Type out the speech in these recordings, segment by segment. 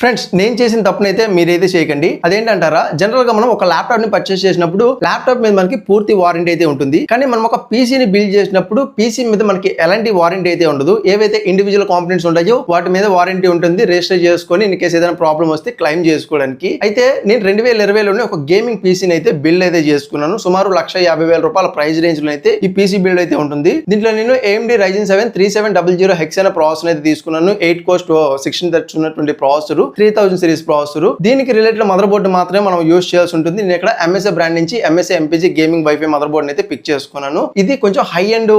Friends నేను చేసిన తప్పునైతే మీరైతే చేయకండి. అదేంటంటారా, జనరల్ గా మనం ఒక ల్యాప్టాప్ ని పర్చేస్ చేసినప్పుడు ల్యాప్టాప్ మీద మనకి పూర్తి వారంటీ అయితే ఉంటుంది. కానీ మనం ఒక పీసీని బిల్డ్ చేసినప్పుడు పీసీ మీద మనకి ఎలాంటి వారంటీ అయితే ఉండదు. ఏవైతే ఇండివిజువల్ కాంపోనెంట్స్ ఉంటాయో వాటి మీద వారంటీ ఉంటుంది. రిజిస్టర్ చేసుకొని ఇన్ కేసు ఏదైనా ప్రాబ్లం వస్తే క్లెయిమ్ చేసుకోవడానికి. అయితే నేను 2020లోనే ఒక గేమింగ్ పీసీని అయితే బిల్డ్ అయితే చేసుకున్నాను. సుమారు ₹1,50,000 ప్రైస్ రేంజ్ లో అయితే ఈ పీసీ బిల్డ్ అయితే ఉంటుంది. దీంట్లో నేను AMD Ryzen 7 3700H అనే ప్రాసెసర్ అయితే తీసుకున్నాను. 8 కోర్ 1620 ప్రాసెసర్, 3000 సిరీస్ ప్రాసెసర్. దీనికి రిలేటెడ్ మదర్ బోర్డు మాత్రమే మనం యూస్ చేయాల్సి ఉంటుంది. నేను ఇక్కడ MSI బ్రాండ్ నుంచి MSI MPG gaming wifi mother board అయితే పిక్ చేసుకున్నాను. ఇది కొంచెం హై ఎండ్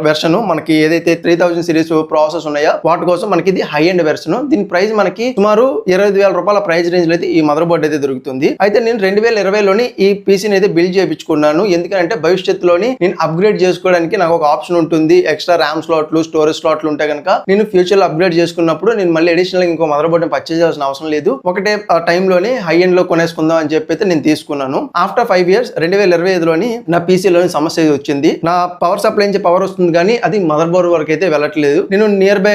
వెర్షన్. మనకి ఏదైతే 3000 సిరీస్ ప్రాసెస్ ఉన్నాయో వాటి కోసం మనకి ఇది హై ఎండ్ వెర్షన్. దీని ప్రైస్ మనకి సుమారు ₹25,000 ప్రైస్ రేంజ్ లో అయితే ఈ మదర్ బోర్డు అయితే దొరుకుతుంది. అయితే నేను 2020లోని ఈ పీసీని అయితే బిల్డ్ చేయించుకున్నాను. ఎందుకంటే భవిష్యత్తులోని నేను అప్గ్రేడ్ చేసుకోవడానికి నాకు ఒక ఆప్షన్ ఉంటుంది. ఎక్స్ట్రా ర్యామ్ స్లాట్లు, స్టోరేజ్ స్లాట్లు ఉంటే కనుక నేను ఫ్యూచర్ లో అప్గ్రేడ్ చేసుకున్నప్పుడు నేను మళ్ళీ అడిషనల్ ఇంకో మదర్ బోర్డు పర్చేజ్ చేయాల్సిన అవసరం లేదు. ఒకటే టైంలోనే హై ఎండ్ లో కొనేసుకుందాం అని చెప్పి నేను తీసుకున్నాను. ఆఫ్టర్ 5 years 2025లోని నా పీసీలోని సమస్య వచ్చింది. నా పవర్ సప్లై నుంచి పవర్ వస్తుంది కానీ అది మదర్ బోర్డు వరకు అయితే వెళ్ళట్లేదు. నేను నియర్ బై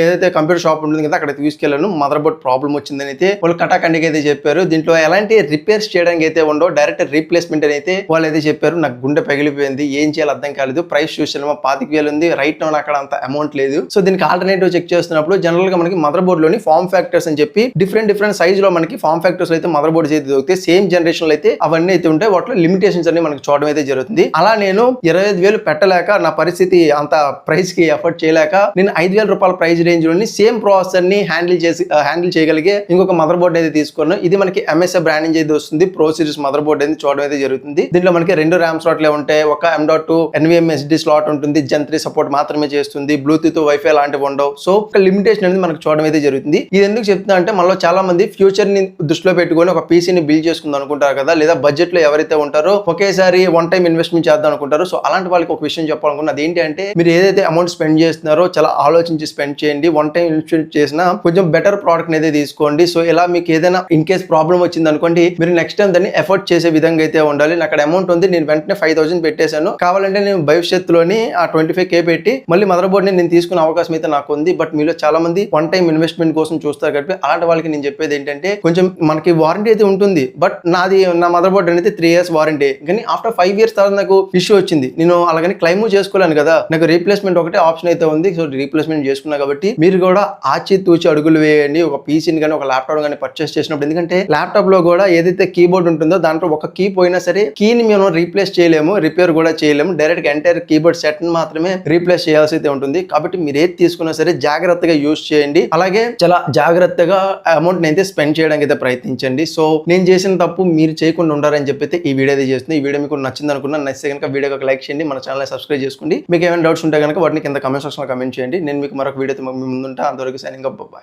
ఏదైతే కంప్యూటర్ షాప్ ఉంటుంది కదా అక్కడ తీసుకెళ్ళాను. మదర్ బోర్డు ప్రాబ్లం వచ్చిందని అయితే వాళ్ళు కటాకండికి అయితే చెప్పారు. దీంట్లో ఎలాంటి రిపేర్స్ చేయడానికి అయితే ఉండవు, డైరెక్ట్ రీప్లేస్మెంట్ అని అయితే వాళ్ళు అయితే చెప్పారు. నాకు గుండె పగిలిపోయింది. ఏం చేయాలి అర్థం కాలేదు. ప్రైస్ చూసాము 25,000 ఉంది. రైట్ నౌ అక్కడ అంత అమౌంట్ లేదు. సో దీనికి ఆల్టర్నేటివ్ చెక్ చేస్తున్నప్పుడు జనరల్ గా మనకి మదర్ బోర్డు లోని ఫార్మ్ ఫ్యాక్టర్స్ అని చెప్పి డిఫరెంట్ సైజ్ లో మనకి ఫార్మ్ ఫ్యాక్టర్స్ అయితే మదర్ బోర్డ్స్ అయితే దొరుకుతాయి. సేమ్ జనరేషన్ లో అయితే అవన్నీ అయితే ఉంటాయి. వాటిలో లిమిటేషన్స్ అన్ని మనకి చూడడం అయితే జరుగుతుంది. అలా నేను 25,000 పెట్టలేక నా పరిస్థితి అంత ప్రైస్ కి ఎఫర్ట్ చేయలేక నేను ₹5,000 ప్రైస్ రేంజ్ లోని సేమ్ ప్రాసెసర్ ని హ్యాండిల్ చేయగలిగే ఇంకొక మదర్ బోర్డ్ అయితే తీసుకున్నాను. ఇది మనకి MSI బ్రాండ్ నుంచి అయితే వస్తుంది. ప్రో సిరీస్ మదర్ బోర్డ్ అయితే చూడడం అయితే జరుగుతుంది. దీంట్లో మనకి 2 ర్యామ్ స్లాట్లే ఉంటాయి. ఒక M.2 NVMe SD స్లాట్ ఉంటుంది. Gen 3 సపోర్ట్ మాత్రమే చేస్తుంది. బ్లూటూత్ వైఫై లాంటివి ఉండవు. సో ఒక లిమిటేషన్ అనేది మనకు చూడడం అయితే జరుగుతుంది. ఇది ఎందుకు చెప్తున్నా అంటే మనలో చాలా మంది ఫ్యూచర్ ని దృష్టిలో పెట్టుకొని ఒక పీసీని బిల్డ్ చేసుకుందాం అనుకుంటారు కదా, లేదా బడ్జెట్ లో ఎవరైతే ఉంటారో ఒకేసారి వన్ టైం ఇన్వెస్ట్మెంట్ చేద్దాం అనుకుంటారు. సో అలాంటి వాళ్ళకి ఒక విషయం చెప్పాలనుకున్నది ఏంటి అంటే, మీరు ఏదైతే అమౌంట్ స్పెండ్ చేస్తున్నారో చాలా ఆలోచించి స్పెండ్ చేయండి. వన్ టైం ఇన్వెస్ట్మెంట్ చేసినా కొంచెం బెటర్ ప్రోడక్ట్ అయితే తీసుకోండి. సో ఇలా మీకు ఏదైనా ఇన్ కేస్ ప్రాబ్లం వచ్చింది అనుకోండి, మీరు నెక్స్ట్ టైం దాన్ని ఎఫర్ట్ చేసే విధంగా అయితే ఉండాలి. అక్కడ అమౌంట్ ఉంది, నేను వెంటనే 5,000 పెట్టేశాను. కావాలంటే నేను భవిష్యత్తులోని ఆ 25K పెట్టి మళ్ళీ మదర్ బోర్డ్ ని నేను తీసుకునే అవకాశం అయితే నాకు ఉంది. బట్ మీలో చాలా మంది వన్ టైం ఇన్వెస్ట్మెంట్ కోసం చూస్తారు కాబట్టి అలాంటి వాళ్ళకి నేను చెప్పేది ఏంటంటే, కొంచెం మనకి వారంటీ అయితే ఉంటుంది. బట్ నా మదర్ బోర్డ్ అనేది 3 years వారంటీ. కానీ ఆఫ్టర్ 5 years తర్వాత నాకు ఇష్యూ వచ్చింది. నేను అలాగని క్లెయిమ్ చేసుకోలేను కదా, నాకు రీప్లేస్మెంట్ ఒకటే ఆప్షన్ అయితే ఉంది. సో రీప్లేస్మెంట్ చేసుకున్నా కాబట్టి మీరు కూడా ఆచితూచి అడుగులు వేయండి. ఒక పీసీని కానీ ఒక ల్యాప్టాప్ కానీ పర్చేస్ చేసినప్పుడు. ఎందుకంటే ల్యాప్టాప్ లో కూడా ఏదైతే కీబోర్డ్ ఉంటుందో దాంట్లో ఒక కీ పోయినా సరే కీని మేము రీప్లేస్ చేయలేము, రిపేర్ కూడా చేయలేము. డైరెక్ట్ ఎంటైర్ కీబోర్డ్ సెట్ ని మాత్రమే రీప్లేస్ చేయాల్సి అయితే ఉంటుంది. కాబట్టి మీరు ఏది తీసుకున్నా సరే జాగ్రత్తగా యూజ్ చేయండి. అలాగే చాలా జాగ్రత్తగా అమౌంట్ అయితే స్పెండ్ చేయడానికి అయితే ప్రయత్నించండి. సో నేను చేసిన తప్పు మీరు చేయకుండా ఉండాలని చెప్పి ఈ వీడియో అయితే చేస్తుంది. ఈ వీడియో మీకు నచ్చింది అనుకున్నా, నచ్చితే కనుక వీడియోకి ఒక లైక్ చేయండి, మన ఛానల్ సబ్స్క్రైబ్ చేసుకోండి. మీకు ఏమైనా డౌట్స్ ఉంటే కనుక వాటిని కింద కమెంట్ సెక్షన్ లో కమెంట్ చేయండి. నేను మీకు మరొక వీడియోతో ముందుంటా. అంతవరకు సైనింగ్ అప్. బాయ్.